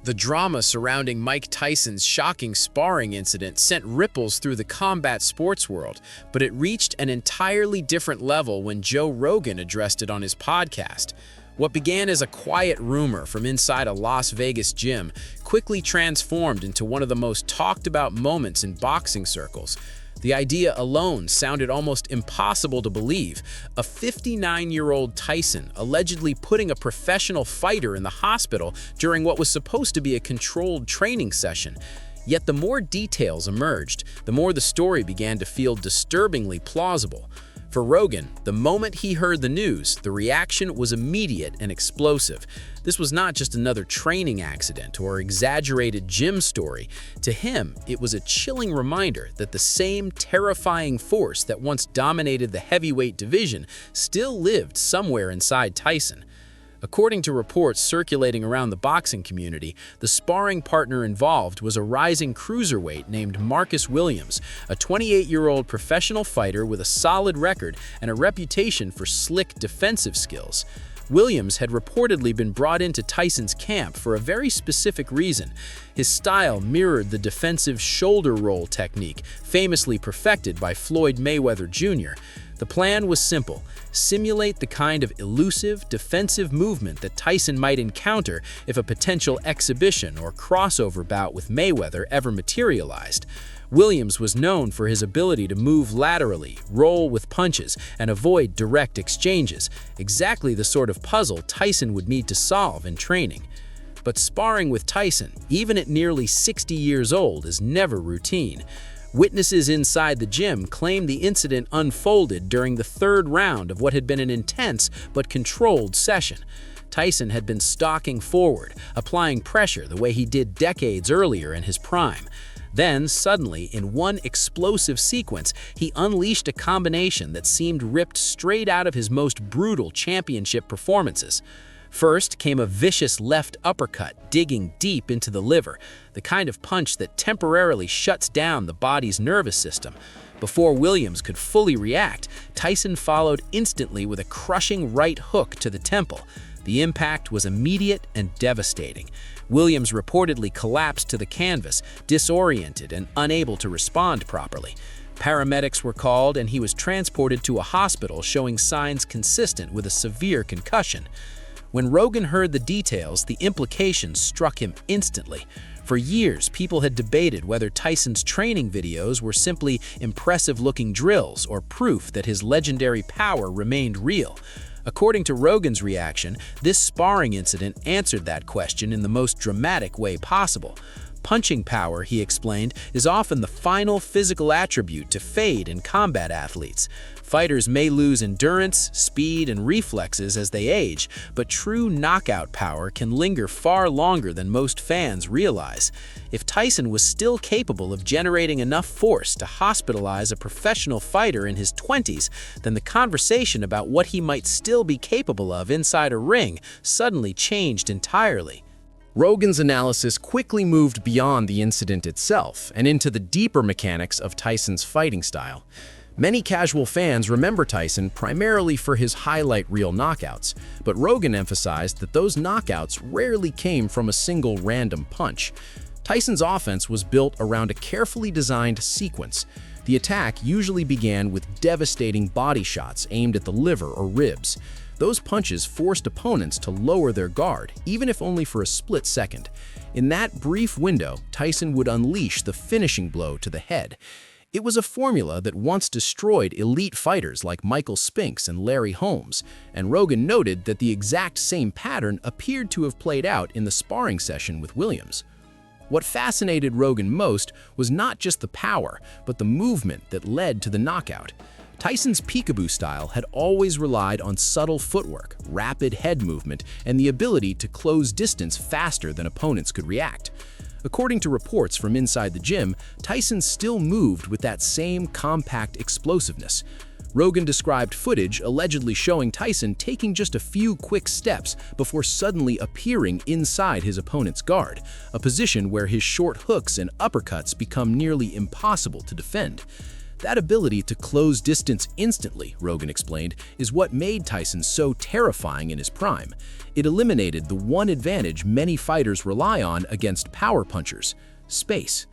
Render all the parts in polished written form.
The drama surrounding Mike Tyson's shocking sparring incident sent ripples through the combat sports world, but it reached an entirely different level when Joe Rogan addressed it on his podcast. What began as a quiet rumor from inside a Las Vegas gym quickly transformed into one of the most talked about moments in boxing circles. The idea alone sounded almost impossible to believe. A 59-year-old Tyson allegedly putting a professional fighter in the hospital during what was supposed to be a controlled training session. Yet the more details emerged, the more the story began to feel disturbingly plausible. For Rogan, the moment he heard the news, the reaction was immediate and explosive. This was not just another training accident or exaggerated gym story. To him, it was a chilling reminder that the same terrifying force that once dominated the heavyweight division still lived somewhere inside Tyson. According to reports circulating around the boxing community, the sparring partner involved was a rising cruiserweight named Marcus Williams, a 28-year-old professional fighter with a solid record and a reputation for slick defensive skills. Williams had reportedly been brought into Tyson's camp for a very specific reason. His style mirrored the defensive shoulder roll technique famously perfected by Floyd Mayweather Jr. The plan was simple: simulate the kind of elusive, defensive movement that Tyson might encounter if a potential exhibition or crossover bout with Mayweather ever materialized. Williams was known for his ability to move laterally, roll with punches, and avoid direct exchanges, exactly the sort of puzzle Tyson would need to solve in training. But sparring with Tyson, even at nearly 60 years old, is never routine. Witnesses inside the gym claimed the incident unfolded during the third round of what had been an intense but controlled session. Tyson had been stalking forward, applying pressure the way he did decades earlier in his prime. Then, suddenly, in one explosive sequence, he unleashed a combination that seemed ripped straight out of his most brutal championship performances. First came a vicious left uppercut digging deep into the liver, the kind of punch that temporarily shuts down the body's nervous system. Before Williams could fully react, Tyson followed instantly with a crushing right hook to the temple. The impact was immediate and devastating. Williams reportedly collapsed to the canvas, disoriented and unable to respond properly. Paramedics were called and he was transported to a hospital showing signs consistent with a severe concussion. When Rogan heard the details, the implications struck him instantly. For years, people had debated whether Tyson's training videos were simply impressive-looking drills or proof that his legendary power remained real. According to Rogan's reaction, this sparring incident answered that question in the most dramatic way possible. Punching power, he explained, is often the final physical attribute to fade in combat athletes. Fighters may lose endurance, speed, and reflexes as they age, but true knockout power can linger far longer than most fans realize. If Tyson was still capable of generating enough force to hospitalize a professional fighter in his 20s, then the conversation about what he might still be capable of inside a ring suddenly changed entirely. Rogan's analysis quickly moved beyond the incident itself and into the deeper mechanics of Tyson's fighting style. Many casual fans remember Tyson primarily for his highlight reel knockouts, but Rogan emphasized that those knockouts rarely came from a single random punch. Tyson's offense was built around a carefully designed sequence. The attack usually began with devastating body shots aimed at the liver or ribs. Those punches forced opponents to lower their guard, even if only for a split second. In that brief window, Tyson would unleash the finishing blow to the head. It was a formula that once destroyed elite fighters like Michael Spinks and Larry Holmes, and Rogan noted that the exact same pattern appeared to have played out in the sparring session with Williams. What fascinated Rogan most was not just the power, but the movement that led to the knockout. Tyson's peekaboo style had always relied on subtle footwork, rapid head movement, and the ability to close distance faster than opponents could react. According to reports from inside the gym, Tyson still moved with that same compact explosiveness. Rogan described footage allegedly showing Tyson taking just a few quick steps before suddenly appearing inside his opponent's guard, a position where his short hooks and uppercuts become nearly impossible to defend. That ability to close distance instantly, Rogan explained, is what made Tyson so terrifying in his prime. It eliminated the one advantage many fighters rely on against power punchers: space.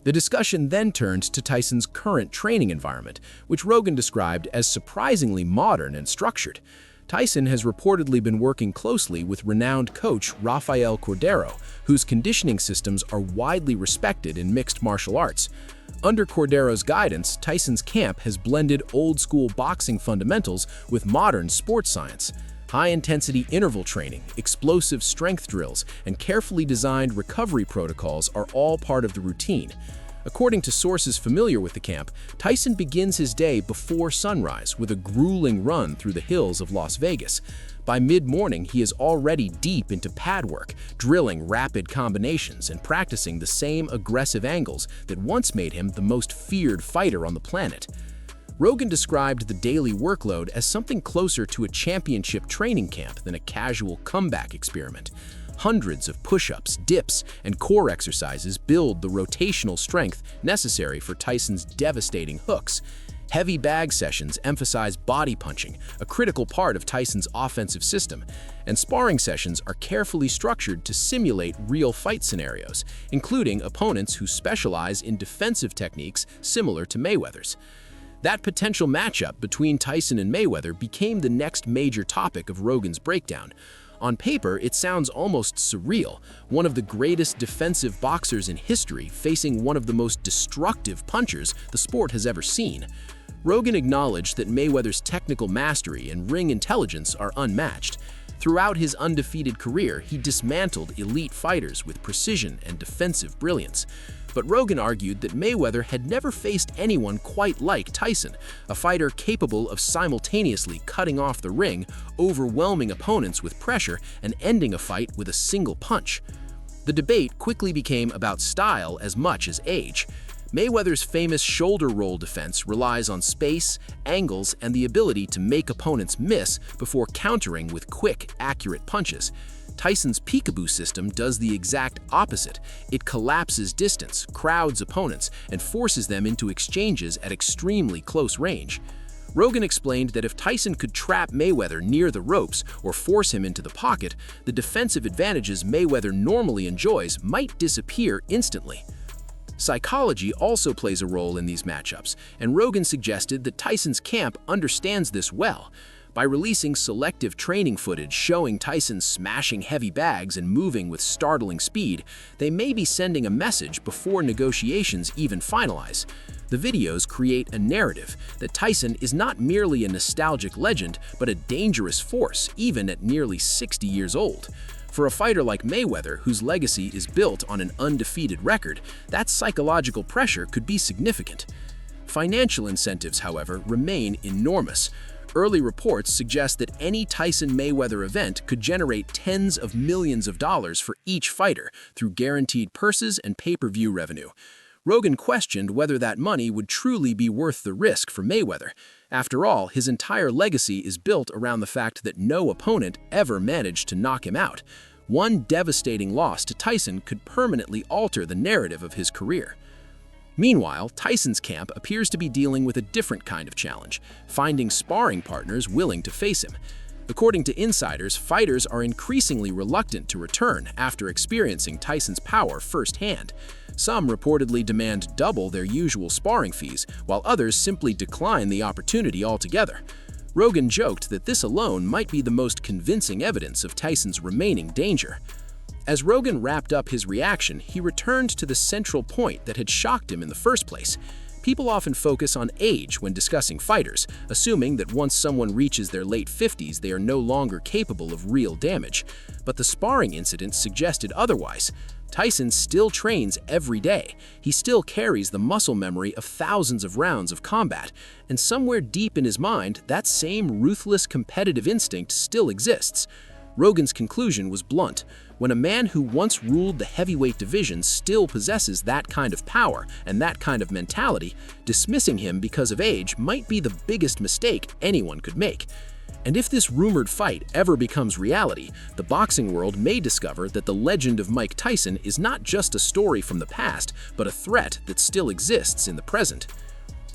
The discussion then turned to Tyson's current training environment, which Rogan described as surprisingly modern and structured. Tyson has reportedly been working closely with renowned coach Rafael Cordero, whose conditioning systems are widely respected in mixed martial arts. Under Cordero's guidance, Tyson's camp has blended old-school boxing fundamentals with modern sports science. High-intensity interval training, explosive strength drills, and carefully designed recovery protocols are all part of the routine. According to sources familiar with the camp, Tyson begins his day before sunrise with a grueling run through the hills of Las Vegas. By mid-morning, he is already deep into pad work, drilling rapid combinations and practicing the same aggressive angles that once made him the most feared fighter on the planet. Rogan described the daily workload as something closer to a championship training camp than a casual comeback experiment. Hundreds of push-ups, dips, and core exercises build the rotational strength necessary for Tyson's devastating hooks. Heavy bag sessions emphasize body punching, a critical part of Tyson's offensive system, and sparring sessions are carefully structured to simulate real fight scenarios, including opponents who specialize in defensive techniques similar to Mayweather's. That potential matchup between Tyson and Mayweather became the next major topic of Rogan's breakdown. On paper, it sounds almost surreal, one of the greatest defensive boxers in history facing one of the most destructive punchers the sport has ever seen. Rogan acknowledged that Mayweather's technical mastery and ring intelligence are unmatched. Throughout his undefeated career, he dismantled elite fighters with precision and defensive brilliance. But Rogan argued that Mayweather had never faced anyone quite like Tyson, a fighter capable of simultaneously cutting off the ring, overwhelming opponents with pressure, and ending a fight with a single punch. The debate quickly became about style as much as age. Mayweather's famous shoulder roll defense relies on space, angles, and the ability to make opponents miss before countering with quick, accurate punches. Tyson's peekaboo system does the exact opposite. It collapses distance, crowds opponents, and forces them into exchanges at extremely close range. Rogan explained that if Tyson could trap Mayweather near the ropes or force him into the pocket, the defensive advantages Mayweather normally enjoys might disappear instantly. Psychology also plays a role in these matchups, and Rogan suggested that Tyson's camp understands this well. By releasing selective training footage showing Tyson smashing heavy bags and moving with startling speed, they may be sending a message before negotiations even finalize. The videos create a narrative that Tyson is not merely a nostalgic legend, but a dangerous force, even at nearly 60 years old. For a fighter like Mayweather, whose legacy is built on an undefeated record, that psychological pressure could be significant. Financial incentives, however, remain enormous. Early reports suggest that any Tyson-Mayweather event could generate tens of millions of dollars for each fighter through guaranteed purses and pay-per-view revenue. Rogan questioned whether that money would truly be worth the risk for Mayweather. After all, his entire legacy is built around the fact that no opponent ever managed to knock him out. One devastating loss to Tyson could permanently alter the narrative of his career. Meanwhile, Tyson's camp appears to be dealing with a different kind of challenge, finding sparring partners willing to face him. According to insiders, fighters are increasingly reluctant to return after experiencing Tyson's power firsthand. Some reportedly demand double their usual sparring fees, while others simply decline the opportunity altogether. Rogan joked that this alone might be the most convincing evidence of Tyson's remaining danger. As Rogan wrapped up his reaction, he returned to the central point that had shocked him in the first place. People often focus on age when discussing fighters, assuming that once someone reaches their late 50s, they are no longer capable of real damage. But the sparring incident suggested otherwise. Tyson still trains every day. He still carries the muscle memory of thousands of rounds of combat, and somewhere deep in his mind, that same ruthless competitive instinct still exists. Rogan's conclusion was blunt. When a man who once ruled the heavyweight division still possesses that kind of power and that kind of mentality, dismissing him because of age might be the biggest mistake anyone could make. And if this rumored fight ever becomes reality, the boxing world may discover that the legend of Mike Tyson is not just a story from the past, but a threat that still exists in the present.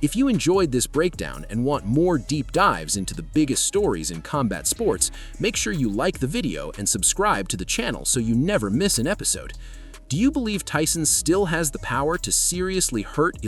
If you enjoyed this breakdown and want more deep dives into the biggest stories in combat sports, make sure you like the video and subscribe to the channel so you never miss an episode. Do you believe Tyson still has the power to seriously hurt